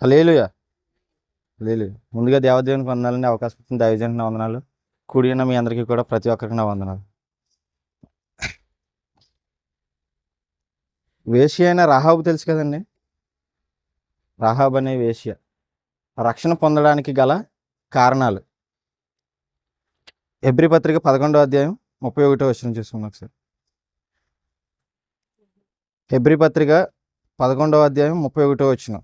హల్లెలూయా. హల్లెలూయా. ముందుగా దేవదేవునికి వందనాలండి. అవకాశం ఇచ్చిన దైవజనునికి నా వందనాలు. కూడి ఉన్న మీ అందరికీ కూడా ప్రతి ఒక్కరికి నా వందనాలు. వేశ్య అయిన రాహాబు తెలుసు కదండి. రాహాబ్ అనే వేశ్య రక్షణ పొందడానికి గల కారణాలు. హెబ్రీ పత్రిక 11వ అధ్యాయం 31వ వచనం చూసుకున్నాం ఒకసారి. హెబ్రీ పత్రిక 11వ అధ్యాయం 31వ వచనం.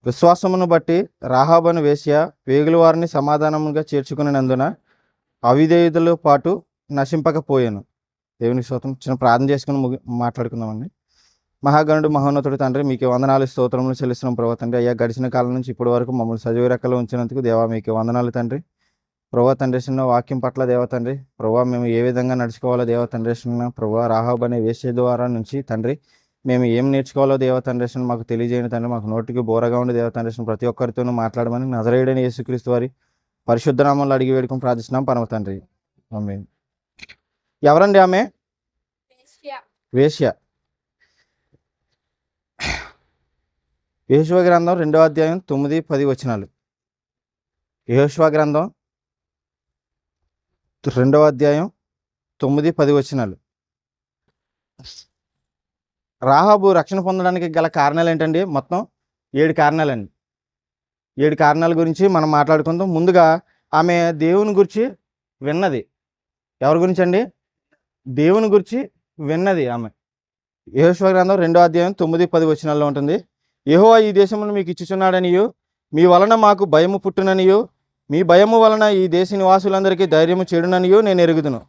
విశ్వాసమును బట్టి రాహాబు అను వేశ్య వేగుల వారిని సమాధానముగా చేర్చుకునేందున అవిధేయులతో పాటు నశింపకపోయాను. దేవుని స్తోత్రం. చిన్న ప్రార్థన చేసుకుని మాట్లాడుకుందామండి. మహాగణుడు మహోన్నతుడు తండ్రి, మీకు వందనాలు స్తోత్రములు చెల్లిస్తున్నాం ప్రభా తండ్రి. అయ్యా, గడిచిన కాలం నుంచి ఇప్పటి వరకు మమ్మల్ని సజీవ రెక్కలో ఉంచినందుకు దేవా మీకు వందనాలు తండ్రి. ప్రభా తండ్రి చిన్న వాక్యం పట్ల దేవ తండ్రి, ప్రభా మేము ఏ విధంగా నడుచుకోవాలో దేవ తండ్రి చిన్న ప్రభా రాహాబు అనే వేశ్య ద్వారా నుంచి తండ్రి మేము ఏం నేర్చుకోవాలో దేవ తండ్రి మాకు తెలియజేయండి తండ్రి. మాకు నోటికి బోరగా ఉండి దేవ తండ్రి ప్రతి ఒక్కరితోనూ మాట్లాడమని నజరేయుడైన యేసుక్రీస్తు వారి పరిశుద్ధ నామంలో అడిగి వేడుకొని ప్రార్థిస్తున్నాం పరమ తండ్రి. ఆమేన్. ఎవరండి ఆమె? వేశ్య. యెహోషువ గ్రంథం 2వ అధ్యాయం 9-10 వచనాలు. యెహోషువ గ్రంథం 2వ అధ్యాయం 9-10 వచనాలు. రాహాబు రక్షణ పొందడానికి గల కారణాలు ఏంటండి? మొత్తం 7 కారణాలండి. 7 కారణాల గురించి మనం మాట్లాడుకుందాం. ముందుగా ఆమె దేవుని గురించి విన్నది. ఎవరి గురించి అండి? దేవుని గురించి విన్నది ఆమె. యెహోషువ గ్రంథం 2వ అధ్యాయం 9-10 వచనాల్లో ఉంటుంది. యెహోవా ఈ దేశమును మీకు ఇచ్చుచున్నాడనియు, మీ వలన మాకు భయము పుట్టుననియు, మీ భయము వలన ఈ దేశ నివాసులందరికీ ధైర్యము చెడుననియు నేను ఎరుగుదును.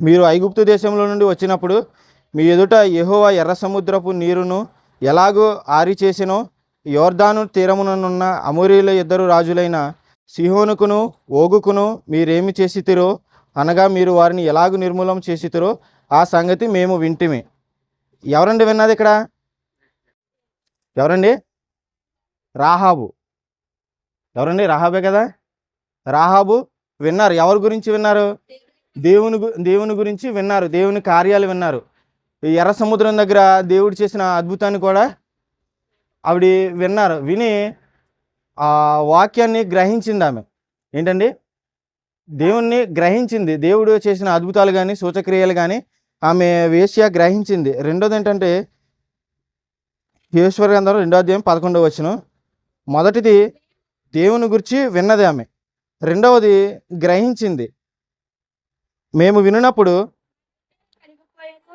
మీరు ఐగుప్తు దేశంలో నుండి వచ్చినప్పుడు మీ ఎదుట యెహోవా ఎర్ర సముద్రపు నీరును ఎలాగో ఆరిచేసెనో, యోర్దాను తీరముననున్న అమోరీయుల 2 రాజులైన సీహోనుకును ఓగుకును మీరేమి చేసితిరో, అనగా మీరు వారిని ఎలాగూ నిర్మూలం చేసితిరో ఆ సంగతి మేము వింటిమి. ఎవరండి విన్నది ఇక్కడ? ఎవరండి? రాహాబు. ఎవరండి? రాహాబే కదా. రాహాబు విన్నారు. ఎవరి గురించి విన్నారు? దేవుని గురించి విన్నారు. దేవుని కార్యాలు విన్నారు. ఈ ఎర్ర సముద్రం దగ్గర దేవుడు చేసిన అద్భుతాన్ని కూడా ఆవిడ విన్నారు. విని ఆ వాక్యాన్ని గ్రహించింది ఆమె. ఏంటండి? దేవుణ్ణి గ్రహించింది. దేవుడు చేసిన అద్భుతాలు కానీ సూచక్రియలు కానీ ఆమె వేశ్య గ్రహించింది. రెండోది ఏంటంటే యెహోషువ గ్రంథం 2వ అధ్యాయం 11వ వచనం. మొదటిది దేవుని గురించి విన్నది ఆమె. రెండవది గ్రహించింది. మేము వినినప్పుడు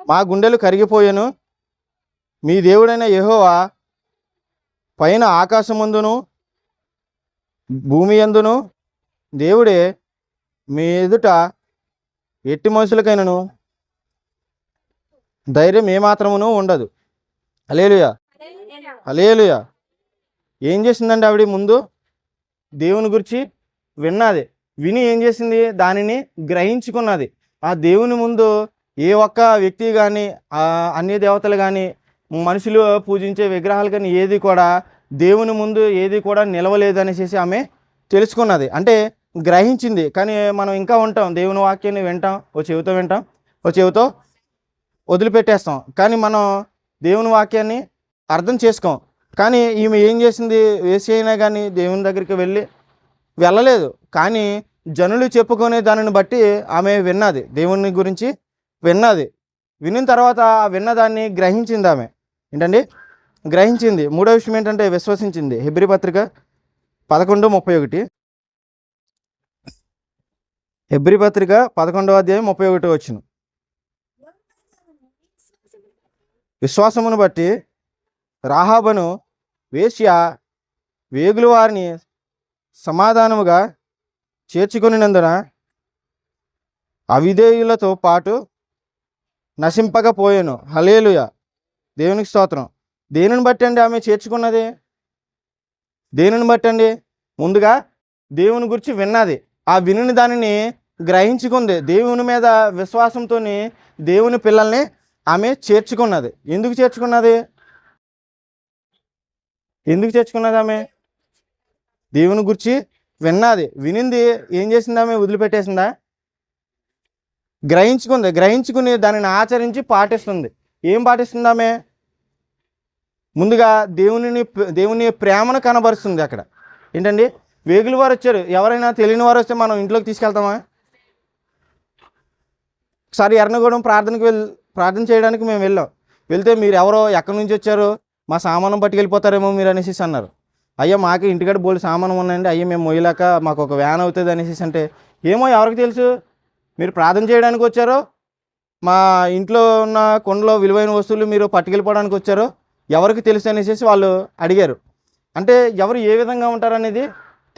మా గుండెలు కరిగిపోయాను. మీ దేవుడైన యెహోవా పైన ఆకాశమందును భూమి యందును దేవుడే, మీ ఎదుట ఎట్టి మనుషులకైనను ధైర్యం ఏమాత్రమును ఉండదు. హల్లెలూయా. హల్లెలూయా. ఏం చేసిందండి ఆవిడ? ముందు దేవుని గురించి విన్నది. విని ఏం చేసింది? దానిని గ్రహించుకున్నది. ఆ దేవుని ముందు ఏ ఒక్క వ్యక్తి కానీ అన్య దేవతలు కానీ మనుషులు పూజించే విగ్రహాలు కానీ ఏది కూడా దేవుని ముందు ఏది కూడా నిలవలేదనేసి ఆమె తెలుసుకున్నది. అంటే గ్రహించింది. కానీ మనం ఇంకా ఉంటాం, దేవుని వాక్యాన్ని వింటాం, ఓ చెవితో వింటాం, ఓ చెవితో వదిలిపెట్టేస్తాం. కానీ మనం దేవుని వాక్యాన్ని అర్థం చేసుకోం. కానీ ఈమె ఏం చేసింది? వేశ్య అయినా కానీ దేవుని దగ్గరికి వెళ్ళలేదు. కానీ జనులు చెప్పుకునే దానిని బట్టి ఆమె విన్నది. దేవుని గురించి విన్నది. విన్న తర్వాత విన్నదాన్ని గ్రహించింది ఆమె. ఏంటండి? గ్రహించింది. మూడో విషయం ఏంటంటే విశ్వసించింది. హెబ్రీ పత్రిక 11:31. హెబ్రీ పత్రిక 11వ అధ్యాయం 31 వచనం. విశ్వాసమును బట్టి రాహాబను వేశ్య వేగుల వారిని సమాధానముగా చేర్చుకొనినందున అవిధేయులతో పాటు నశింపకపోయాను. హల్లెలూయా. దేవునికి స్తోత్రం. దేనిని బట్టి అండి ఆమె చేర్చుకున్నది? దేనిని బట్టి అండి? ముందుగా దేవుని గురించి విన్నది. ఆ విని దానిని గ్రహించుకుంది. దేవుని మీద విశ్వాసంతో దేవుని పిల్లల్ని ఆమె చేర్చుకున్నది. ఎందుకు చేర్చుకున్నది? ఆమె దేవుని గురించి విన్నది. వినింది ఏం చేసింది? ఆమె వదిలిపెట్టేసిందా? గ్రహించుకుని దానిని ఆచరించి పాటిస్తుంది. ఏం పాటిస్తుంది ఆమె? ముందుగా దేవుని ప్రేమను కనబరుస్తుంది అక్కడ. ఏంటండి, వేగుల వారు వచ్చారు. ఎవరైనా తెలియని వారు వస్తే మనం ఇంట్లోకి తీసుకెళ్తామా? ఒకసారి ఎర్నగూడెం ప్రార్థన చేయడానికి మేము వెళ్తే మీరు ఎవరో ఎక్కడి నుంచి వచ్చారో, మా సామానం పట్టుకెళ్ళిపోతారేమో మీరు అనేసి అన్నారు. అయ్యా మాకు ఇంటికాడ బోల్డ్ సామానం ఉన్నాయండి, అయ్యా మేము మొయ్యలేక మాకు ఒక వ్యాన్ అవుతుంది అనేసి అంటే, ఏమో ఎవరికి తెలుసు మీరు ప్రార్థన చేయడానికి వచ్చారో, మా ఇంట్లో ఉన్న కొండలో విలువైన వస్తువులు మీరు పట్టుకెళ్ళిపోవడానికి వచ్చారో ఎవరికి తెలుసు అనేసి వాళ్ళు అడిగారు. అంటే ఎవరు ఏ విధంగా ఉంటారనేది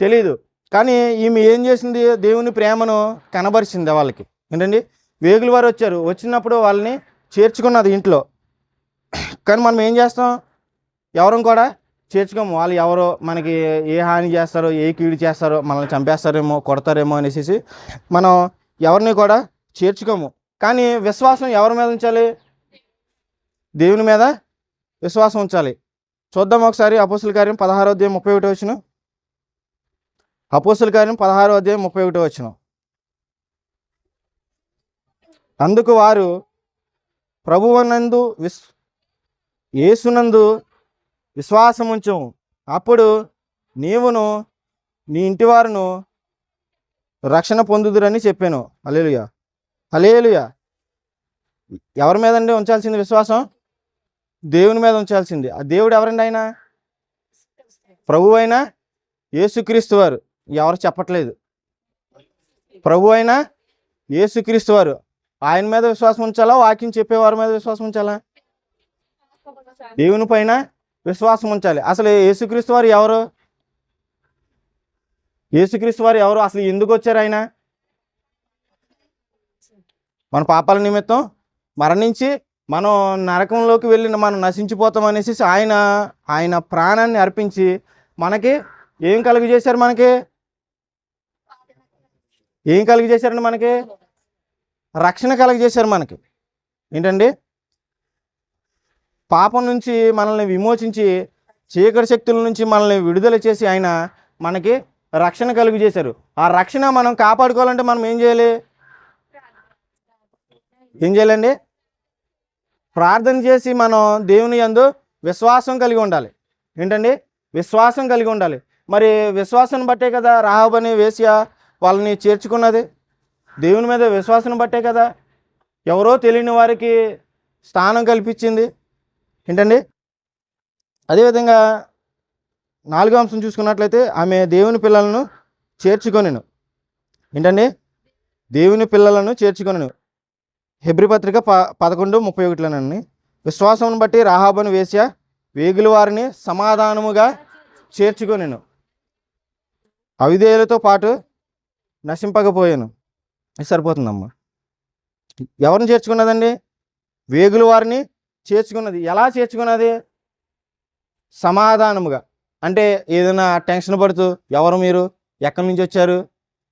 తెలియదు. కానీ ఈమె ఏం చేసింది, దేవుని ప్రేమను కనబరిచింది వాళ్ళకి. ఏంటండి, వేగుల వారు వచ్చారు, వచ్చినప్పుడు వాళ్ళని చేర్చుకున్నది ఇంట్లో. కానీ మనం ఏం చేస్తాం, ఎవరం కూడా చేర్చుకోము. వాళ్ళు ఎవరో మనకి ఏ హాని చేస్తారో, ఏ కీడు చేస్తారో, మనల్ని చంపేస్తారేమో, కొడతారేమో అనేసి మనం ఎవరిని కూడా చేర్చుకోము. కానీ విశ్వాసం ఎవరి మీద ఉంచాలి? దేవుని మీద విశ్వాసం ఉంచాలి. చూద్దాం ఒకసారి అపోస్తుల కార్యం 16వ అధ్యాయం 31వ వచనం. అపోస్తుల కార్యం 16వ అధ్యాయం 31వ వచనం. అందుకు వారు ప్రభువునందు యేసునందు విశ్వాసం ఉంచము, అప్పుడు నీవును నీ ఇంటి వారును రక్షణ పొందుదురని చెప్పాను. హల్లెలూయా, హల్లెలూయా. ఎవరి మీదండి ఉంచాల్సింది విశ్వాసం? దేవుని మీద ఉంచాల్సింది. ఆ దేవుడు ఎవరండి? ఆయన ప్రభు అయిన యేసుక్రీస్తు వారు. ఎవరు చెప్పట్లేదు, ప్రభు అయిన యేసుక్రీస్తు వారు. ఆయన మీద విశ్వాసం ఉంచాలా, వాక్యం చెప్పేవారి మీద విశ్వాసం ఉంచాలా? దేవుని పైన విశ్వాసం ఉంచాలి. అసలు యేసుక్రీస్తు వారు ఎవరు? యేసుక్రీస్తు వారు ఎవరు? అసలు ఎందుకు వచ్చారు ఆయన? మన పాపాల నిమిత్తం మరణించి మనం నరకంలోకి వెళ్ళి మనం నశించిపోతాం అనేసి ఆయన ప్రాణాన్ని అర్పించి మనకి ఏం కలుగజేశారు? ఏం కలుగజేశారండి? మనకి రక్షణ కలుగజేశారు. మనకి ఏంటండి, పాపం నుంచి మనల్ని విమోచించి చీకటి శక్తుల నుంచి మనల్ని విడుదల చేసి ఆయన మనకి రక్షణ కలుగజేశారు. ఆ రక్షణ మనం కాపాడుకోవాలంటే మనం ఏం చేయాలండి? ప్రార్థన చేసి మనం దేవుని యందు విశ్వాసం కలిగి ఉండాలి. ఏంటండి, విశ్వాసం కలిగి ఉండాలి. మరి విశ్వాసం బట్టే కదా రాహాబు అనే వేశ్య వాళ్ళని చేర్చుకున్నది. దేవుని మీద విశ్వాసం బట్టే కదా ఎవరో తెలియని వారికి స్థానం కల్పించింది. ఏంటండి, అదేవిధంగా 4వ అంశం చూసుకున్నట్లయితే ఆమె దేవుని పిల్లలను చేర్చుకొనెను. ఏంటండి, దేవుని పిల్లలను చేర్చుకొనెను. హెబ్రీ పత్రిక 11:31లోనండి, విశ్వాసమును బట్టి రాహాబును వేశ్య వేగుల వారిని సమాధానముగా చేర్చుకొనెను, అవిధేయులతో పాటు నశింపకపోయాను. సరిపోతుందమ్మా. ఎవరిని చేర్చుకున్నదండి? వేగుల వారిని చేర్చుకున్నది. ఎలా చేర్చుకున్నది? సమాధానముగా. అంటే ఏదైనా టెన్షన్ పడుతూ ఎవరు మీరు, ఎక్కడి నుంచి వచ్చారు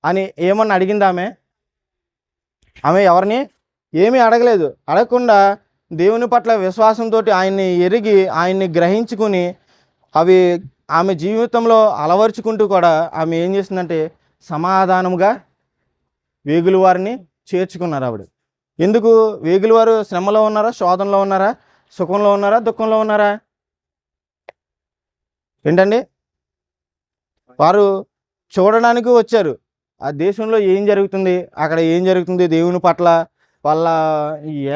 అని ఏమన్నా అడిగిందా? ఆమె ఎవరిని ఏమీ అడగలేదు. అడగకుండా దేవుని పట్ల విశ్వాసంతో ఆయన్ని ఎరిగి ఆయన్ని గ్రహించుకుని అవి ఆమె జీవితంలో అలవర్చుకుంటూ కూడా ఆమె ఏం చేసిందంటే సమాధానముగా వేగుల వారిని చేర్చుకున్నారు. ఆవిడ ఎందుకు? వేగుల వారు శ్రమలో ఉన్నారా, శోధనలో ఉన్నారా, సుఖంలో ఉన్నారా, దుఃఖంలో ఉన్నారా? ఏంటండి, వారు చూడడానికి వచ్చారు. ఆ దేశంలో ఏం జరుగుతుంది, అక్కడ ఏం జరుగుతుంది, దేవుని పట్ల వాళ్ళ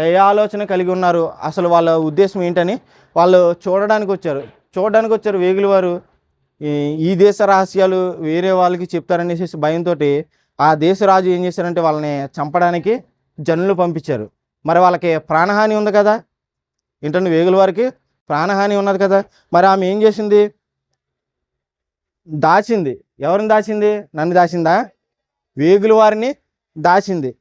ఏ ఆలోచన కలిగి ఉన్నారు, అసలు వాళ్ళ ఉద్దేశం ఏంటని వాళ్ళు చూడడానికి వచ్చారు. వేగుల వారు ఈ దేశ రహస్యాలు వేరే వాళ్ళకి చెప్తారనేసి భయంతో ఆ దేశరాజు ఏం చేశారంటే వాళ్ళని చంపడానికి జనులు పంపించారు. మరి వాళ్ళకి ప్రాణహాని ఉంది కదా. ఏంటంటే వేగుల వారికి ప్రాణహాని ఉన్నది కదా. మరి ఆమె ఏం చేసింది? దాచింది. ఎవరిని దాచింది? నన్ను దాచిందా? వేగుల వారిని దాచింది.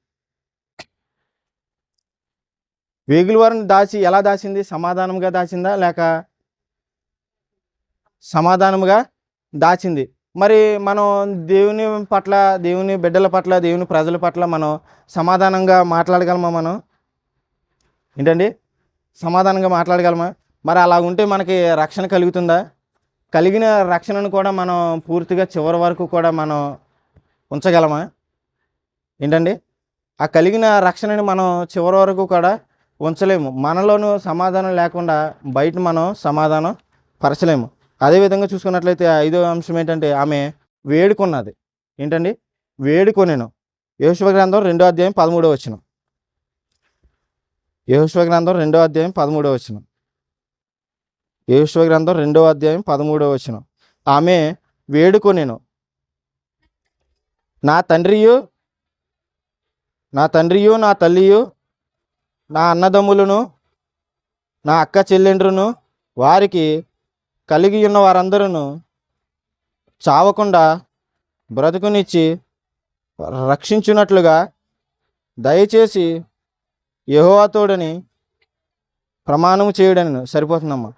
వేగుల వారిని దాచి ఎలా దాచింది? సమాధానంగా దాచిందా, లేక సమాధానముగా దాచింది. మరి మనం దేవుని పట్ల, దేవుని బిడ్డల పట్ల, దేవుని ప్రజల పట్ల మనం సమాధానంగా మాట్లాడగలమా? మనం ఏంటండి సమాధానంగా మాట్లాడగలమా? మరి అలా ఉంటే మనకి రక్షణ కలుగుతుందా? కలిగిన రక్షణను కూడా మనం పూర్తిగా చివరి వరకు కూడా మనం ఉంచగలమా? ఏంటండి, ఆ కలిగిన రక్షణని మనం చివరి వరకు కూడా ఉంచలేము. మనలోనూ సమాధానం లేకుండా బయట మనం సమాధానం పరచలేము. అదేవిధంగా చూసుకున్నట్లయితే ఐదో అంశం ఏంటంటే ఆమె వేడుకున్నది. ఏంటండి? వేడుకొనెను. యెహోషువ గ్రంథం 2వ అధ్యాయం 13వ వచనం. యెహోషువ గ్రంథం 2వ అధ్యాయం 13వ వచనం. యెహోషువ గ్రంథం 2వ అధ్యాయం 13వ వచనం. ఆమె వేడుకొనెను, నా తండ్రియు నా తల్లియు, నా అన్నదమ్ములను, నా అక్క చెల్లెండ్రును, వారికి కలిగి ఉన్న వారందరూ చావకుండా బ్రతుకునిచ్చి రక్షించున్నట్లుగా దయచేసి యెహోవా తోడని ప్రమాణము చేయుడని. సరిపోతుందమ్మా.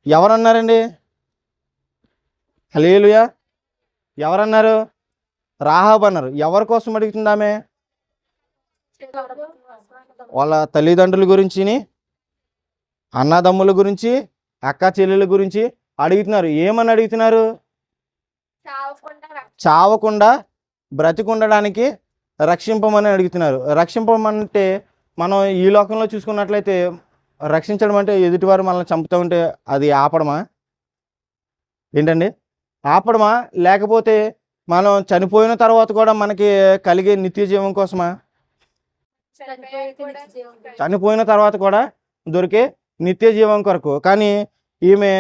ఎవరన్నారండి? హల్లెలూయా. ఎవరన్నారు? రాహాబు అన్నారు. ఎవరి కోసం అడుగుతుంది ఆమె? వాళ్ళ తల్లిదండ్రుల గురించి, అన్నదమ్ముల గురించి, అక్క చెల్లెల గురించి అడుగుతున్నారు. ఏమని అడుగుతున్నారు? చావకుండా బ్రతికుండడానికి రక్షింపమని అడుగుతున్నారు. రక్షింపమంటే మనం ఈ లోకంలో చూసుకున్నట్లయితే రక్షించడం అంటే ఎదుటివారు మనల్ని చంపుతూ ఉంటే అది ఆపడమా? ఏంటండి? ఆపడమా? లేకపోతే మనం చనిపోయిన తర్వాత కూడా మనకి కలిగే నిత్య జీవం కోసమా? చనిపోయిన తర్వాత కూడా దొరికే నిత్య జీవం కొరకు. కానీ ఈమె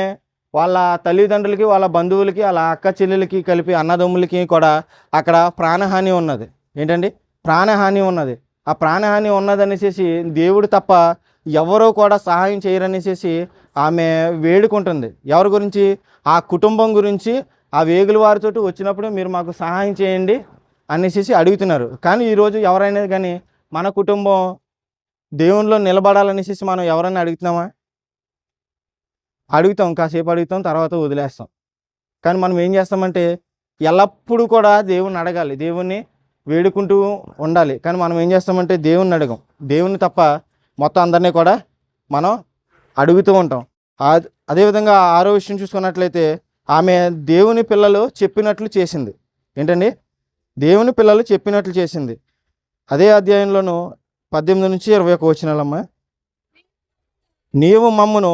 వాళ్ళ తల్లిదండ్రులకి, వాళ్ళ బంధువులకి, వాళ్ళ అక్క చెల్లెలకి కలిపి అన్నదమ్ములకి కూడా అక్కడ ప్రాణహాని ఉన్నది. ఏంటండి? ప్రాణహాని ఉన్నది. ఆ ప్రాణహాని ఉన్నదనేసి దేవుడు తప్ప ఎవరో కూడా సహాయం చేయరనేసి ఆమె వేడుకుంటుంది. ఎవరి గురించి? ఆ కుటుంబం గురించి. ఆ వేగుల వారితో వచ్చినప్పుడు మీరు మాకు సహాయం చేయండి అనేసి అడుగుతున్నారు. కానీ ఈరోజు ఎవరైనా కానీ మన కుటుంబం దేవునిలో నిలబడాలనేసి మనం ఎవరైనా అడుగుతున్నామా? అడుగుతాం, కాసేపు అడుగుతాం, తర్వాత వదిలేస్తాం. కానీ మనం ఏం చేస్తామంటే ఎల్లప్పుడూ కూడా దేవుణ్ణి అడగాలి, దేవుణ్ణి వేడుకుంటూ ఉండాలి. కానీ మనం ఏం చేస్తామంటే దేవుణ్ణి అడగం. దేవుణ్ణి తప్ప మొత్తం అందరినీ కూడా మనం అడుగుతూ ఉంటాం. అదేవిధంగా ఆరో విషయం చూసుకున్నట్లయితే ఆమె దేవుని పిల్లలు చెప్పినట్లు చేసింది. ఏంటండి? దేవుని పిల్లలు చెప్పినట్లు చేసింది. అదే అధ్యాయంలోను 18 నుంచి 21 వచనాలమ్మా. నీవు మమ్మును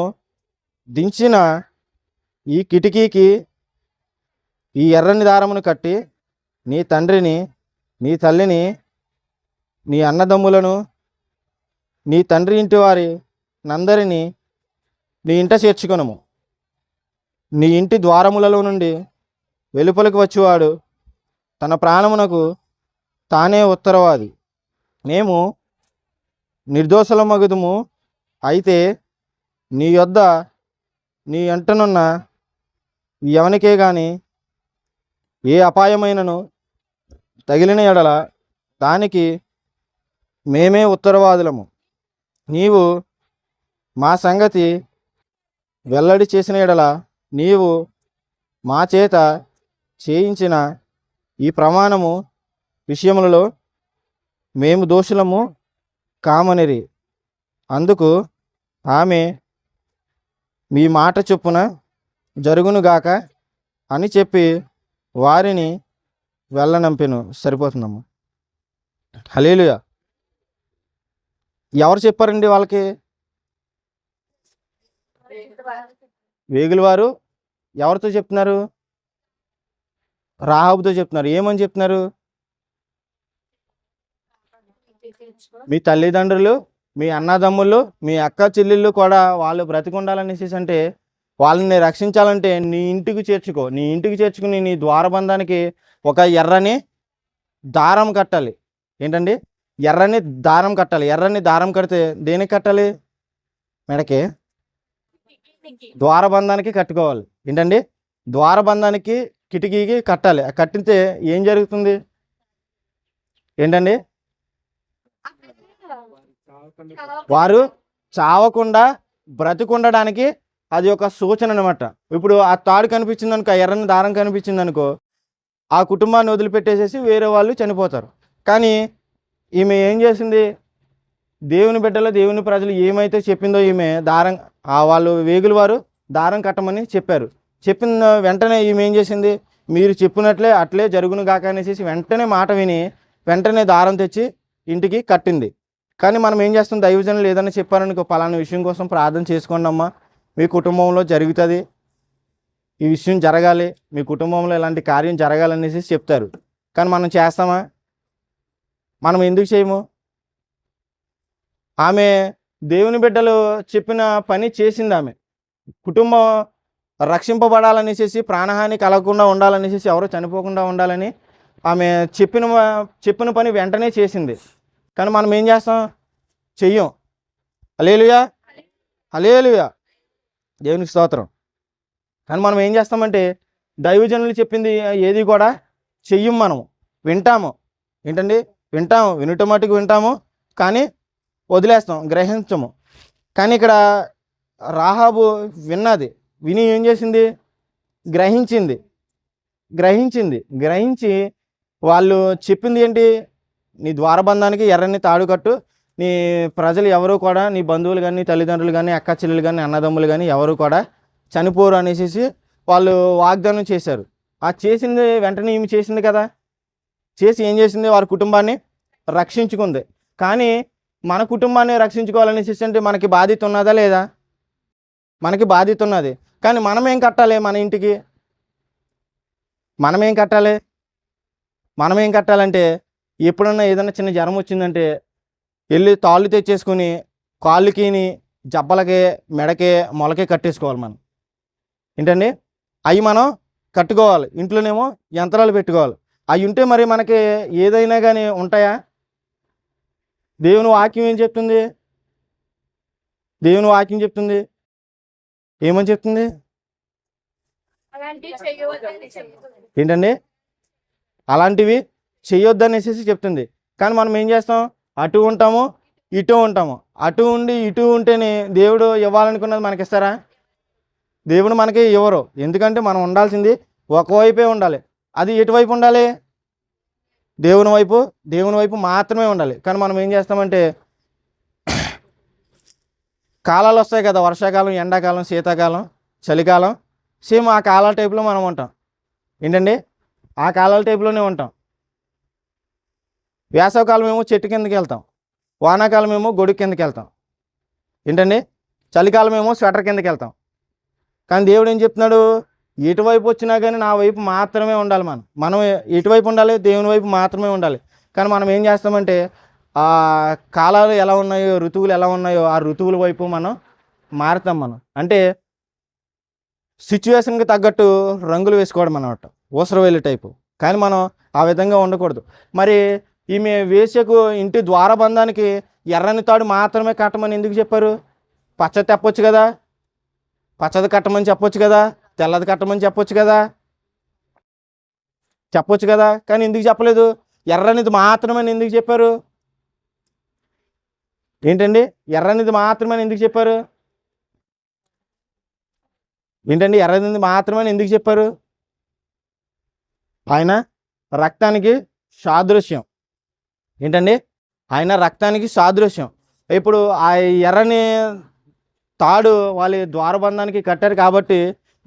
దించిన ఈ కిటికీకి ఈ ఎర్రని దారమును కట్టి నీ తండ్రిని, నీ తల్లిని, నీ అన్నదమ్ములను, నీ తండ్రి ఇంటి వారి నందరినీ నీ ఇంట చేర్చుకొనుము. నీ ఇంటి ద్వారములలో నుండి వెలుపలికి వచ్చేవాడు తన ప్రాణమునకు తానే ఉత్తరవాది. మేము నిర్దోషులమగుదుము. అయితే నీ యొద్ద నీ అంటనున్న ఎవనికే గాని ఏ అపాయమైనను తగిలిన ఎడల దానికి మేమే ఉత్తరవాదులము. నీవు మా సంగతి వెల్లడి చేసిన ఎడల నీవు మా చేత చేయించిన ఈ ప్రమాణము విషయములలో మేము దోషులము కామనిరి. అందుకు ఆమె మీ మాట చొప్పున జరుగునుగాక అని చెప్పి వారిని వెళ్ళనంపెను. సరిపోతుందమ్మా. హల్లెలూయా. ఎవరు చెప్పారండి వాళ్ళకి? వేగుల వారు ఎవరితో చెప్తున్నారు? రాహాబుతో చెప్తున్నారు. ఏమని చెప్తున్నారు? మీ తల్లిదండ్రులు, మీ అన్నదమ్ములు, మీ అక్క చెల్లెళ్ళు కూడా వాళ్ళు బ్రతికుండాలనేసి అంటే వాళ్ళని రక్షించాలంటే నీ ఇంటికి చేర్చుకో. నీ ఇంటికి చేర్చుకుని నీ ద్వారబంధానికి ఒక ఎర్రని దారం కట్టాలి. ఏంటండి? ఎర్రని దారం కట్టాలి. ఎర్రని దారం కడితే దేనికి కట్టాలి? మెడకి, ద్వారబంధానికి కట్టుకోవాలి. ఏంటండి? ద్వారబంధానికి, కిటికీకి కట్టాలి. కట్టితే ఏం జరుగుతుంది? ఏంటండి? వారు చావకుండా బ్రతికుండడానికి అది ఒక సూచన అనమాట. ఇప్పుడు ఆ తాడు కనిపించింది అనుకో, ఎర్రని దారం కనిపించింది అనుకో, ఆ కుటుంబాన్ని వదిలిపెట్టేసేసి వేరే వాళ్ళు చనిపోతారు. కానీ ఈమె ఏం చేసింది? దేవుని బిడ్డలు, దేవుని ప్రజలు ఏమైతే చెప్పిందో ఈమె దారం, వాళ్ళు వేగుల వారు దారం కట్టమని చెప్పారు. చెప్పిన వెంటనే ఈమె ఏం చేసింది? మీరు చెప్పినట్లే అట్లే జరుగును గాక అనేసి వెంటనే మాట విని వెంటనే దారం తెచ్చి ఇంటికి కట్టింది. కానీ మనం ఏం చేస్తాం, దైవజనులు ఏదైనా చెప్పారనుకో, పలానా విషయం కోసం ప్రార్థన చేసుకోండి అమ్మా, మీ కుటుంబంలో జరుగుతుంది, ఈ విషయం జరగాలి, మీ కుటుంబంలో ఇలాంటి కార్యం జరగాలనేసి చెప్తారు. కానీ మనం చేస్తామా? మనం ఎందుకు చేయము? ఆమె దేవుని బిడ్డలు చెప్పిన పని చేసింది. ఆమె కుటుంబం రక్షింపబడాలనేసి, ప్రాణహాని కలగకుండా ఉండాలనేసి, ఎవరు చనిపోకుండా ఉండాలని ఆమె చెప్పిన పని వెంటనే చేసింది. కానీ మనం ఏం చేస్తాం? చెయ్యం. హల్లెలూయా, హల్లెలూయా, దేవునికి స్తోత్రం. కానీ మనం ఏం చేస్తామంటే దైవజనులు చెప్పింది ఏది కూడా చెయ్యం. మనం వింటాము, ఏంటండి, వింటాము, వినటం మటుకు వింటాము, కానీ వదిలేస్తాం, గ్రహించము. కానీ ఇక్కడ రాహాబు విన్నది, విని ఏం చేసింది? గ్రహించి వాళ్ళు చెప్పింది ఏంటి? నీ ద్వారబంధానికి ఎర్రని తాడు కట్టు, నీ ప్రజలు ఎవరు కూడా, నీ బంధువులు కానీ, తల్లిదండ్రులు కానీ, అక్క చెల్లెలు కానీ, అన్నదమ్ములు కానీ ఎవరు కూడా చనిపోరు అనేసి వాళ్ళు వాగ్దానం చేశారు. ఆ చేసింది వెంటనే ఈమె చేసింది కదా, చేసి ఏం చేసింది? వారి కుటుంబాన్ని రక్షించుకుంది. కానీ మన కుటుంబాన్ని రక్షించుకోవాలనేసి అంటే మనకి బాధ్యత ఉన్నదా లేదా? మనకి బాధ్యత ఉన్నది. కానీ మనమేం కట్టాలి? మన ఇంటికి మనమేం కట్టాలంటే, ఎప్పుడన్నా ఏదైనా చిన్న జ్వరం వచ్చిందంటే వెళ్ళి తాళ్ళు తెచ్చేసుకుని కాళ్ళకిని, జబ్బలకే, మెడకే, మొలకే కట్టేసుకోవాలి మనం, ఏంటండి, అవి మనం కట్టుకోవాలి. ఇంట్లోనేమో యంత్రాలు పెట్టుకోవాలి. అవి ఉంటే మరి మనకి ఏదైనా కానీ ఉంటాయా? దేవుని వాక్యం ఏం చెప్తుంది? ఏమని చెప్తుంది? ఏంటండి, అలాంటివి చెయ్యొద్దనేసి చెప్తుంది. కానీ మనం ఏం చేస్తాం? అటు ఉంటాము, ఇటు ఉంటాము. అటు ఉండి ఇటు ఉంటేనే దేవుడు ఇవ్వాలనుకున్నది మనకిస్తారా? దేవుడు మనకి ఇవ్వరు. ఎందుకంటే మనం ఉండాల్సింది ఒకవైపే ఉండాలి. అది ఎటువైపు ఉండాలి? దేవుని వైపు మాత్రమే ఉండాలి. కానీ మనం ఏం చేస్తామంటే, కాలాలు వస్తాయి కదా, వర్షాకాలం, ఎండాకాలం, శీతాకాలం, చలికాలం, సేమ్ ఆ కాలాల టైపులో మనం ఉంటాం. ఏంటండి, ఆ కాలాల టైపులోనే ఉంటాం. వేసవకాలం ఏమో చెట్టు కిందకి వెళ్తాం, వానాకాలం ఏమో గొడుగు కిందకి వెళ్తాం, ఏంటండి, చలికాలం ఏమో స్వెటర్ కిందకి వెళ్తాం. కానీ దేవుడు ఏం చెప్తున్నాడు? ఎటువైపు వచ్చినా కానీ నా వైపు మాత్రమే ఉండాలి. మనం ఎటువైపు ఉండాలి? దేవుని వైపు మాత్రమే ఉండాలి. కానీ మనం ఏం చేస్తామంటే, ఆ కాలాలు ఎలా ఉన్నాయో, ఋతువులు ఎలా ఉన్నాయో, ఆ ఋతువుల వైపు మనం మారుతాం. మనం అంటే సిచ్యువేషన్కి తగ్గట్టు రంగులు వేసుకోవడం అన్నమాట, ఊసరవేలు టైపు. కానీ మనం ఆ విధంగా ఉండకూడదు. మరి ఈమె వేశ్యకు ఇంటి ద్వారబంధానికి ఎర్రని తాడు మాత్రమే కట్టమని ఎందుకు చెప్పారు? పచ్చది తెప్పొచ్చు కదా, పచ్చది కట్టమని చెప్పొచ్చు కదా, తెల్లది కట్టమని చెప్పొచ్చు కదా. కానీ ఎందుకు చెప్పలేదు? ఎర్రనిది మాత్రమే ఎందుకు చెప్పారు? ఏంటండి, ఎర్రనిది మాత్రమే ఎందుకు చెప్పారు? ఏంటండి, ఎర్రనిది మాత్రమే ఎందుకు చెప్పారు? ఆయన రక్తానికి సాదృశ్యం. ఏంటండి, ఆయన రక్తానికి సాదృశ్యం. ఇప్పుడు ఆ ఎర్రని తాడు వాళ్ళ ద్వారబంధానికి కట్టారు కాబట్టి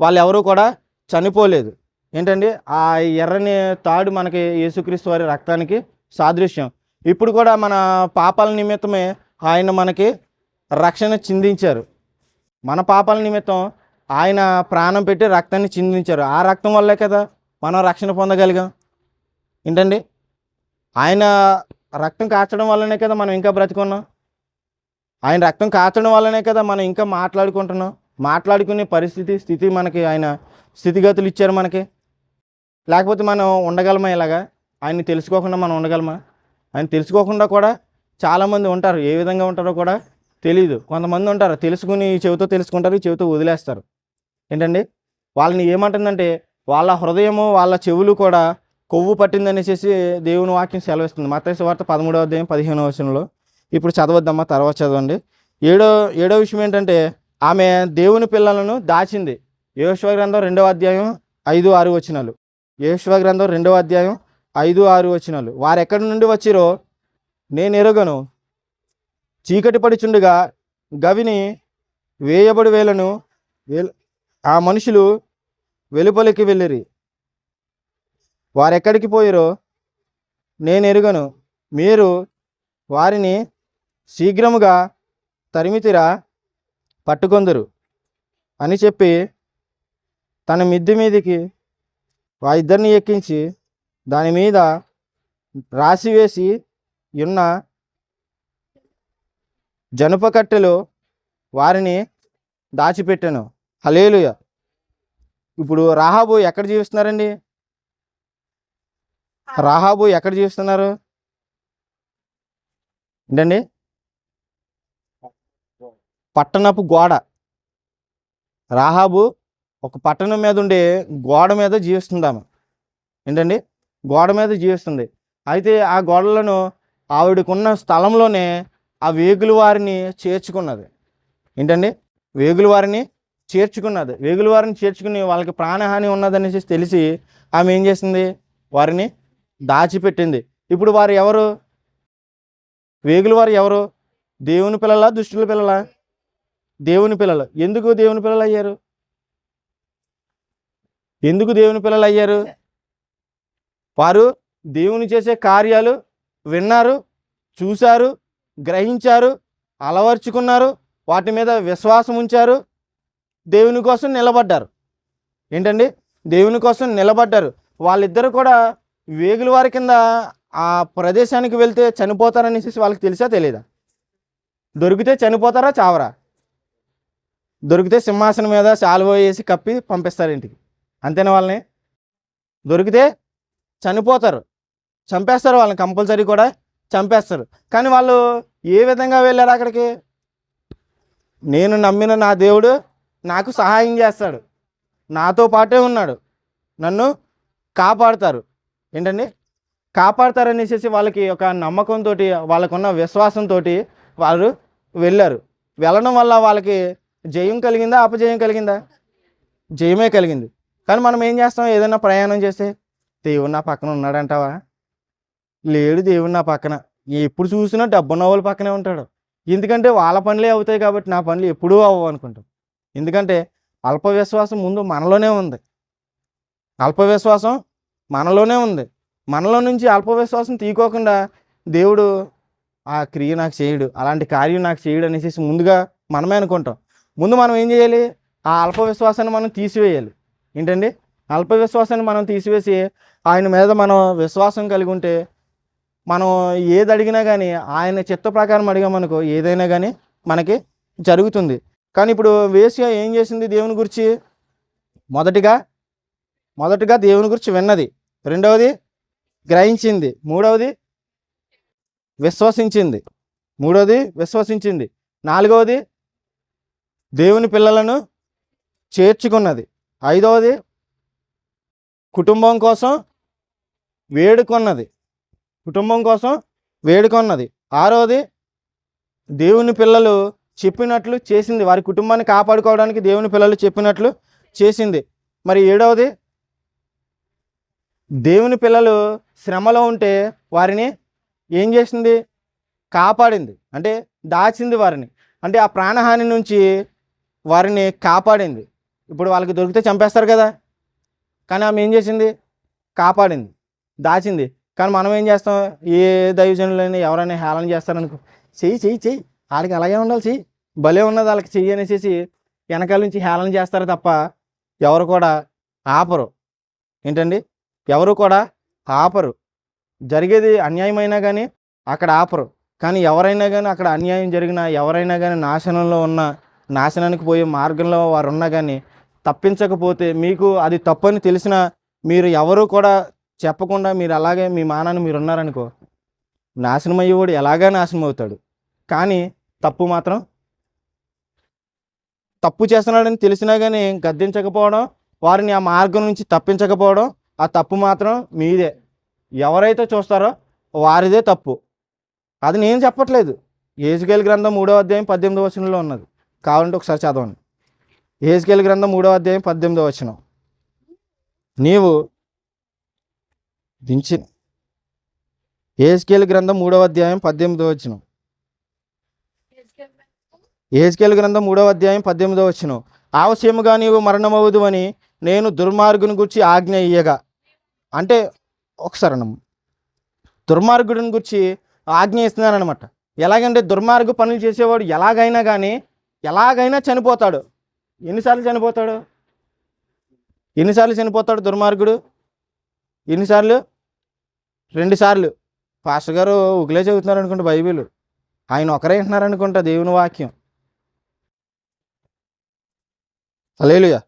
వాళ్ళు ఎవరు కూడా చనిపోలేదు. ఏంటండి, ఆ ఎర్రని తాడు మనకి యేసుక్రీస్తు వారి రక్తానికి సాదృశ్యం. ఇప్పుడు కూడా మన పాపాల నిమిత్తమే ఆయన మనకి రక్షణ చిందించారు. మన పాపాల నిమిత్తం ఆయన ప్రాణం పెట్టి రక్తాన్ని చిందించారు. ఆ రక్తం వల్లే కదా మనం రక్షణ పొందగలిగాం. ఏంటండి, ఆయన రక్తం కాచడం వల్లనే కదా మనం ఇంకా బ్రతికున్నాం. ఆయన రక్తం కాచడం వల్లనే కదా మనం ఇంకా మాట్లాడుకుంటున్నాం. మాట్లాడుకునే స్థితి మనకి ఆయన స్థితిగతులు ఇచ్చారు మనకి. లేకపోతే మనం ఉండగలమా? ఇలాగా ఆయన్ని తెలుసుకోకుండా మనం ఉండగలమా? ఆయన తెలుసుకోకుండా కూడా చాలామంది ఉంటారు. ఏ విధంగా ఉంటారో కూడా తెలియదు. కొంతమంది ఉంటారు తెలుసుకుని చెవితో తెలుసుకుంటారు, చెవితో వదిలేస్తారు. ఏంటండి, వాళ్ళని ఏమంటుందంటే వాళ్ళ హృదయము, వాళ్ళ చెవులు కూడా కొవ్వు పట్టిందనేసి దేవుని వాక్యం సెలవిస్తుంది. మత్తయి సువార్త 13వ అధ్యాయం 15వ వచనంలో. ఇప్పుడు చదవద్దమ్మా, తర్వాత చదవండి. ఏడో విషయం ఏంటంటే, ఆమె దేవుని పిల్లలను దాచింది. యెహోషువ గ్రంథం 2వ అధ్యాయం 5-6 వచనాలు. యెహోషువ గ్రంథం 2వ అధ్యాయం 5-6 వచనాలు. వారు ఎక్కడి నుండి వచ్చిరో నేను ఎరుగను, చీకటి పడిచుండగా గవిని వేయబడి వేలను ఆ మనుషులు వెలుపలికి వెళ్ళిరి. వారెక్కడికి పోయిరో నేను ఎరుగను, మీరు వారిని శీఘ్రముగా తరిమితిరా, పట్టుకొందురు అని చెప్పి తన మిద్ది మీదికి ఆ ఇద్దరిని ఎక్కించి దాని మీద రాసివేసి ఉన్న జనుప కట్టెలో వారిని దాచిపెట్టాను. హల్లెలూయా. ఇప్పుడు రాహాబు ఎక్కడ జీవిస్తున్నారండి? రాహాబు ఎక్కడ జీవిస్తున్నారు ఏంటండి? పట్టణపు గోడ. రాహాబు ఒక పట్టణం మీద ఉండే గోడ మీద జీవిస్తుందాము ఏంటండి? గోడ మీద జీవిస్తుంది. అయితే ఆ గోడలను ఆవిడకున్న స్థలంలోనే ఆ వేగుల వారిని చేర్చుకున్నది ఏంటండి? వేగుల వారిని చేర్చుకున్నది. వేగుల వారిని చేర్చుకుని వాళ్ళకి ప్రాణహాని ఉన్నదనేసి తెలిసి ఆమె ఏం చేసింది? వారిని దాచిపెట్టింది. ఇప్పుడు వారు ఎవరు? వేగుల వారు ఎవరు? దేవుని పిల్లలా, దుష్టుల పిల్లలా? దేవుని పిల్లలు. ఎందుకు దేవుని పిల్లలు అయ్యారు? ఎందుకు దేవుని పిల్లలు అయ్యారు? వారు దేవుని చేసే కార్యాలు విన్నారు, చూశారు, గ్రహించారు, అలవర్చుకున్నారు, వాటి మీద విశ్వాసం ఉంచారు, దేవుని కోసం నిలబడ్డారు ఏంటండి? దేవుని కోసం నిలబడ్డారు. వాళ్ళిద్దరు కూడా వేగుల వారి కింద ఆ ప్రదేశానికి వెళ్తే చనిపోతారనేసి వాళ్ళకి తెలిసా తెలియదా? దొరికితే చనిపోతారా, చావరా? దొరికితే సింహాసనం మీద శాలువ వేసి కప్పి పంపిస్తారు ఇంటికి, అంతేనా? వాళ్ళని దొరికితే చనిపోతారు, చంపేస్తారు, వాళ్ళని కంపల్సరీ కూడా చంపేస్తారు. కానీ వాళ్ళు ఏ విధంగా వెళ్ళారు అక్కడికి? నేను నమ్మిన నా దేవుడు నాకు సహాయం చేస్తాడు, నాతో పాటే ఉన్నాడు, నన్ను కాపాడుతారు ఏంటండి? కాపాడతారనేసి వాళ్ళకి ఒక నమ్మకంతో, వాళ్ళకున్న విశ్వాసంతో వారు వెళ్ళారు. వెళ్ళడం వల్ల వాళ్ళకి జయం కలిగిందా, అపజయం కలిగిందా? జయమే కలిగింది. కానీ మనం ఏం చేస్తాం? ఏదైనా ప్రయాణం చేస్తే దేవుడు నా పక్కన ఉన్నాడంటావా? లేడు దేవుడు నా పక్కన. ఎప్పుడు చూసినా డబ్బున్న వాళ్ళ పక్కనే ఉంటాడు. ఎందుకంటే వాళ్ళ పనులే అవుతాయి కాబట్టి నా పనులు ఎప్పుడూ అవ్వవు అనుకుంటాం. ఎందుకంటే అల్ప విశ్వాసం ముందు మనలోనే ఉంది. అల్ప విశ్వాసం మనలోనే ఉంది. మనలో నుంచి అల్ప విశ్వాసం తీసుకోకుండా దేవుడు ఆ క్రియ నాకు చేయడు, అలాంటి కార్యం నాకు చేయడు అనేసి ముందుగా మనమే అనుకుంటాం. ముందు మనం ఏం చేయాలి? ఆ అల్ప విశ్వాసాన్ని మనం తీసివేయాలి ఏంటండి? అల్ప విశ్వాసాన్ని మనం తీసివేసి ఆయన మీద మనం విశ్వాసం కలిగి ఉంటే మనం ఏది అడిగినా కానీ ఆయన చిత్త ప్రకారం అడిగామనుకో ఏదైనా కానీ మనకి జరుగుతుంది. కానీ ఇప్పుడు వేశ్య ఏం చేసింది? దేవుని గురించి మొదటిగా దేవుని గురించి విన్నది, రెండవది గ్రహించింది, మూడవది విశ్వసించింది, నాలుగవది దేవుని పిల్లలను చేర్చుకున్నది, ఐదవది కుటుంబం కోసం వేడుకొన్నది, ఆరవది దేవుని పిల్లలు చెప్పినట్లు చేసింది, వారి కుటుంబాన్ని కాపాడుకోవడానికి దేవుని పిల్లలు చెప్పినట్లు చేసింది. మరి ఏడవది దేవుని పిల్లలు శ్రమలో ఉంటే వారిని ఏం చేసింది? కాపాడింది, అంటే దాచింది వారిని, అంటే ఆ ప్రాణహాని నుంచి వారిని కాపాడింది. ఇప్పుడు వాళ్ళకి దొరికితే చంపేస్తారు కదా, కానీ ఆమె ఏం చేసింది? కాపాడింది, దాచింది. కానీ మనం ఏం చేస్తాం? ఏ దైవజనులైనా ఎవరైనా హేళన చేస్తారనుకో, చెయ్యి వాళ్ళకి అలాగే ఉండాలి, చెయ్యి భలే ఉన్నది వాళ్ళకి చెయ్యి అనేసి వెనకాల నుంచి హేళన చేస్తారు తప్ప ఎవరు కూడా ఆపరు ఏంటండి? ఎవరు కూడా ఆపరు. జరిగేది అన్యాయమైనా కానీ అక్కడ ఆపరు. కానీ ఎవరైనా కానీ అక్కడ అన్యాయం జరిగినా, ఎవరైనా కానీ నాశనంలో ఉన్న, నాశనానికి పోయే మార్గంలో వారు ఉన్నా కానీ తప్పించకపోతే, మీకు అది తప్పని తెలిసినా మీరు ఎవరు కూడా చెప్పకుండా మీరు అలాగే మీ మానాన్ని మీరు ఉన్నారనుకో, నాశనం అయ్యేవాడు ఎలాగా నాశనం అవుతాడు. కానీ తప్పు చేస్తున్నాడని తెలిసినా కానీ గద్దించకపోవడం, వారిని ఆ మార్గం నుంచి తప్పించకపోవడం, ఆ తప్పు మాత్రం మీదే. ఎవరైతే చూస్తారో వారిదే తప్పు. అది నేను చెప్పట్లేదు. యెహెజ్కేలు గ్రంథం 3వ అధ్యాయం 18వ వచనంలో ఉన్నది. కావాలంటే ఒకసారి చదవండి. యెహెజ్కేలు గ్రంథం 3వ అధ్యాయం 18వ వచనం. యెహెజ్కేలు గ్రంథం 3వ అధ్యాయం 18వ వచనం. యెహెజ్కేలు గ్రంథం 3వ అధ్యాయం 18వ వచనం. ఆవశ్యముగా నీవు మరణమవుదు అని నేను దుర్మార్గుని గురించి ఆజ్ఞ ఇయ్యగా, అంటే ఒకసారి దుర్మార్గుడిని గురించి ఆజ్ఞ ఇస్తున్నానమాట. ఎలాగంటే దుర్మార్గ పనులు చేసేవాడు ఎలాగైనా చనిపోతాడు. ఎన్నిసార్లు చనిపోతాడు దుర్మార్గుడు? ఎన్నిసార్లు? 2 సార్లు. పాస్టర్ గారు ఉగిలే చదువుతున్నారు అనుకుంటా బైబిల్. ఆయన ఒకరే వింటున్నారు అనుకుంటా దేవుని వాక్యం. హల్లెలూయా.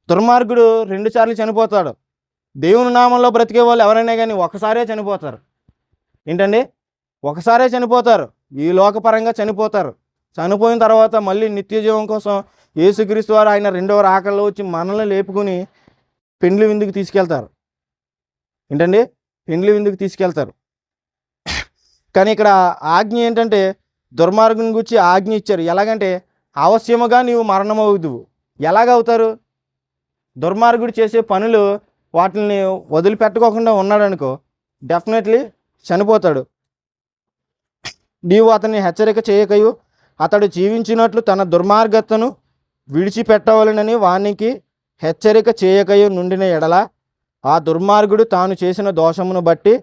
దుర్మార్గుడు 2 సార్లు చనిపోతాడు. దేవుని నామంలో బ్రతికే వాళ్ళు ఎవరైనా కానీ ఒకసారే చనిపోతారు. ఏంటండి? ఒకసారే చనిపోతారు. ఈ లోకపరంగా చనిపోతారు. చనిపోయిన తర్వాత మళ్ళీ నిత్య జీవం కోసం యేసుక్రీస్తు వారు ఆయన రెండవ రాకల్లో వచ్చి మనల్ని లేపుకుని పెండ్లి విందుకు తీసుకెళ్తారు. ఏంటండి? పెండ్లి విందుకు తీసుకెళ్తారు. కానీ ఇక్కడ ఆజ్ఞ ఏంటంటే దుర్మార్గుని గురించి ఆజ్ఞ ఇచ్చారు. ఎలాగంటే అవశ్యముగా నీవు మరణమవుదువు. ఎలాగవుతారు? దుర్మార్గుడు చేసే పనులు వాటిని వదిలిపెట్టుకోకుండా ఉన్నాడనుకో, డెఫినెట్లీ చనిపోతాడు. నీవు అతన్ని హెచ్చరిక చేయకయు అతడు జీవించినట్లు తన దుర్మార్గతను విడిచిపెట్టవలనని వానికి హెచ్చరిక చేయకయు నుండిన ఎడల ఆ దుర్మార్గుడు తాను చేసిన దోషమును బట్టి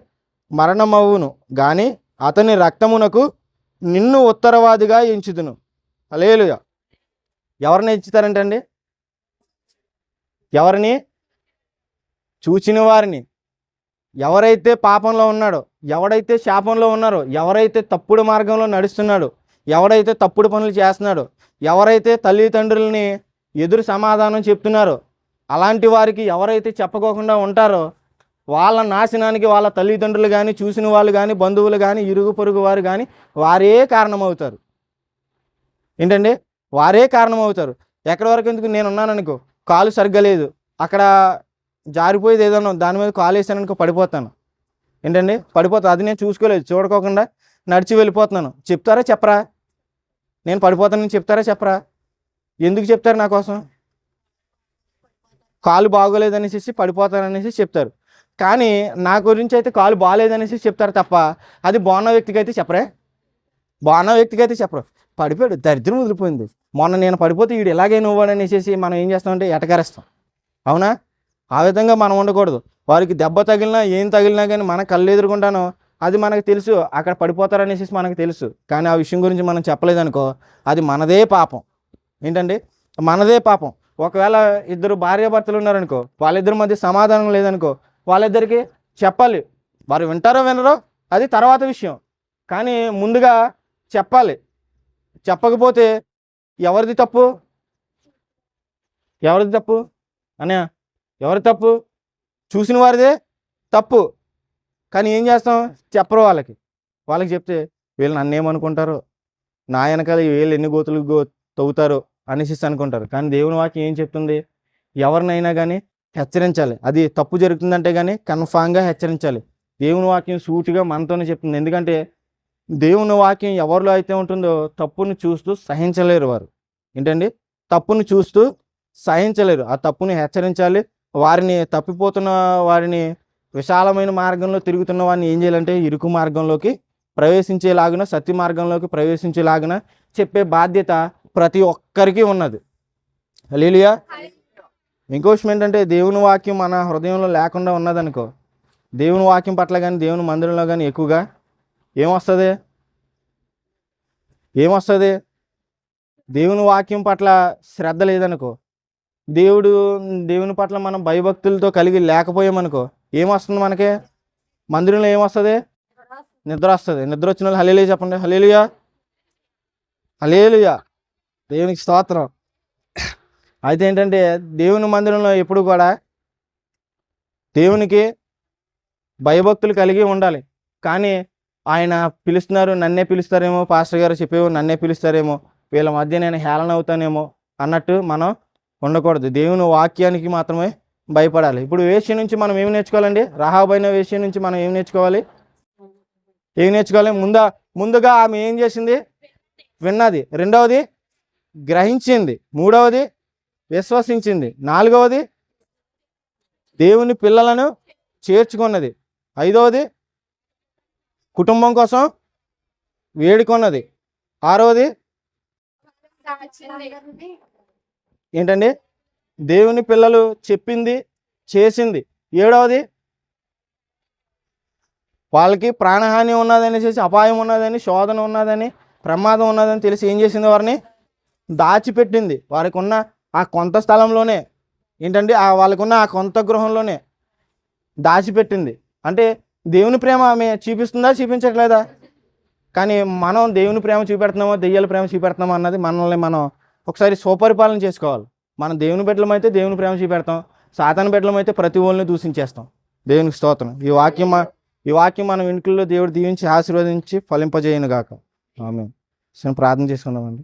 మరణమవును గాని అతని రక్తమునకు నిన్ను ఉత్తరవాదిగా ఎంచుదును. హల్లెలూయా. ఎవరిని ఎంచుతారంటండి? ఎవరిని? చూచిన వారిని. ఎవరైతే పాపంలో ఉన్నాడో, ఎవడైతే శాపంలో ఉన్నారో, ఎవరైతే తప్పుడు మార్గంలో నడుస్తున్నాడో, ఎవడైతే తప్పుడు పనులు చేస్తున్నాడో, ఎవరైతే తల్లిదండ్రులని ఎదురు సమాధానం చెప్తున్నారో, అలాంటి వారికి ఎవరైతే చెప్పుకోకుండా ఉంటారో వాళ్ళ నాశనానికి వాళ్ళ తల్లిదండ్రులు కానీ, చూసిన వాళ్ళు కానీ, బంధువులు కానీ, ఇరుగు పొరుగు వారు కానీ వారే కారణమవుతారు. ఏంటండి? వారే కారణమవుతారు. ఎక్కడి వరకు ఎందుకు? నేను ఉన్నాననుకో, కాలు సరిగ్గా లేదు, అక్కడ జారిపోయేది ఏదన్నా దాని మీద కాలు వేసాననుకో పడిపోతాను. ఏంటండి? పడిపోతా. అది నేను చూసుకోలేదు, చూడకోకుండా నడిచి వెళ్ళిపోతున్నాను. చెప్తారా చెప్పరా? నేను పడిపోతానని చెప్తారా చెప్పరా? ఎందుకు చెప్తారు? నా కోసం కాలు బాగోలేదనేసి పడిపోతాననేసి చెప్తారు. కానీ నా గురించి అయితే కాలు బాగాలేదనేసి చెప్తారు తప్ప అది బాగున్న వ్యక్తికి అయితే చెప్పరే. బాగున్న వ్యక్తికి అయితే చెప్పరు. పడిపోయాడు, దరిద్రం వదిలిపోయింది, మొన్న నేను పడిపోతే వీడు ఎలాగే నువ్వాడనేసి మనం ఏం చేస్తామంటే ఎటకరేస్తాం. అవునా? ఆ విధంగా మనం ఉండకూడదు. వారికి దెబ్బ తగిలినా ఏం తగిలినా కానీ మన కళ్ళు ఎదురుకుంటానో అది మనకు తెలుసు, అక్కడ పడిపోతారనేసి మనకు తెలుసు. కానీ ఆ విషయం గురించి మనం చెప్పలేదనుకో అది మనదే పాపం. ఏంటండి? మనదే పాపం. ఒకవేళ ఇద్దరు భార్యాభర్తలు ఉన్నారనుకో, వాళ్ళిద్దరి మధ్య సమాధానం లేదనుకో, వాళ్ళిద్దరికి చెప్పాలి. వారు వింటారో వినరో అది తర్వాత విషయం, కానీ ముందుగా చెప్పాలి. చెప్పకపోతే ఎవరిది తప్పు? ఎవరిది తప్పు అనే? ఎవరి తప్పు? చూసిన వారిదే తప్పు. కానీ ఏం చేస్తాం? చెప్పరు వాళ్ళకి చెప్తే వీళ్ళు నన్నేమనుకుంటారో, నా వెనకాల వీళ్ళు ఎన్ని గోతులు తవ్వుతారో అనేసి అనుకుంటారు. కానీ దేవుని వాక్యం ఏం చెప్తుంది? ఎవరినైనా కానీ హెచ్చరించాలి. అది తప్పు జరుగుతుందంటే కానీ కన్ఫామ్గా హెచ్చరించాలి. దేవుని వాక్యం సూటిగా మనతోనే చెప్తుంది. ఎందుకంటే దేవుని వాక్యం ఎవరిలో అయితే ఉంటుందో తప్పును చూస్తూ సహించలేరు వారు. ఏంటండి? తప్పును చూస్తూ సహించలేరు. ఆ తప్పుని హెచ్చరించాలి. వారిని తప్పిపోతున్న వారిని, విశాలమైన మార్గంలో తిరుగుతున్న వారిని ఏం చేయాలంటే ఇరుకు మార్గంలోకి ప్రవేశించేలాగున, సత్య మార్గంలోకి ప్రవేశించేలాగున చెప్పే బాధ్యత ప్రతి ఒక్కరికి ఉన్నది. హల్లెలూయా. ఇంకో విషయం ఏంటంటే దేవుని వాక్యం మన హృదయంలో లేకుండా ఉన్నదనుకో, దేవుని వాక్యం పట్ల కానీ దేవుని మందిరంలో కానీ ఎక్కువగా ఏమొస్తుంది? దేవుని వాక్యం పట్ల శ్రద్ధ లేదనుకో, దేవుని పట్ల మనం భయభక్తులతో కలిగి లేకపోయామనుకో ఏమొస్తుంది మనకి? మందిరంలో ఏమొస్తుంది? నిద్ర వస్తుంది. నిద్ర వచ్చిన వాళ్ళు హల్లెలూయా చెప్పండి. హల్లెలూయా. హల్లెలూయా. దేవునికి స్తోత్రం. అయితే ఏంటంటే దేవుని మందిరంలో ఎప్పుడు కూడా దేవునికి భయభక్తులు కలిగి ఉండాలి. కానీ ఆయన పిలుస్తున్నారు, నన్నే పిలుస్తారేమో, పాస్టర్ గారు చెప్పేమో నన్నే పిలుస్తారేమో, వీళ్ళ మధ్య నేను హేళన అవుతానేమో అన్నట్టు మనం ఉండకూడదు. దేవుని వాక్యానికి మాత్రమే భయపడాలి. ఇప్పుడు వేశ్య నుంచి మనం ఏమి నేర్చుకోవాలండి? రహాబైన వేశ్య నుంచి మనం ఏం నేర్చుకోవాలి? ముందుగా ఆమె ఏం చేసింది? విన్నది. రెండవది గ్రహించింది. మూడవది విశ్వసించింది. నాలుగవది దేవుని పిల్లలను చేర్చుకున్నది. ఐదవది కుటుంబం కోసం వేడుకొన్నది. ఆరవది ఏంటండి? దేవుని పిల్లలు చెప్పింది చేసింది. ఏడవది వాళ్ళకి ప్రాణహాని ఉన్నదని చేసి, అపాయం ఉన్నదని, శోధన ఉన్నదని, ప్రమాదం ఉన్నదని తెలిసి ఏం చేసింది? వారిని దాచిపెట్టింది. వారికి ఉన్న ఆ కొంత స్థలంలోనే ఏంటంటే వాళ్ళకున్న ఆ కొంత గృహంలోనే దాచిపెట్టింది. అంటే దేవుని ప్రేమ ఆమె చూపిస్తుందా, చూపించట్లేదా? కానీ మనం దేవుని ప్రేమ చూపెడుతున్నామో దెయ్యాల ప్రేమ చూపెడుతున్నామో అన్నది మనల్ని మనం ఒకసారి స్వపరిపాలన చేసుకోవాలి. మనం దేవుని బిడ్డలమైతే దేవుని ప్రేమ చూపెడతాం, సాతాను బిడ్డలమైతే ప్రతి ఒళ్ళని దూషించేస్తాం. దేవునికి స్తోత్రం. ఈ వాక్యం మన వెనుకల్లో దేవుడు దీవించి ఆశీర్వదించి ఫలింపజేయను గాక. ఆమేన్. ప్రార్థన చేసుకుందామండి.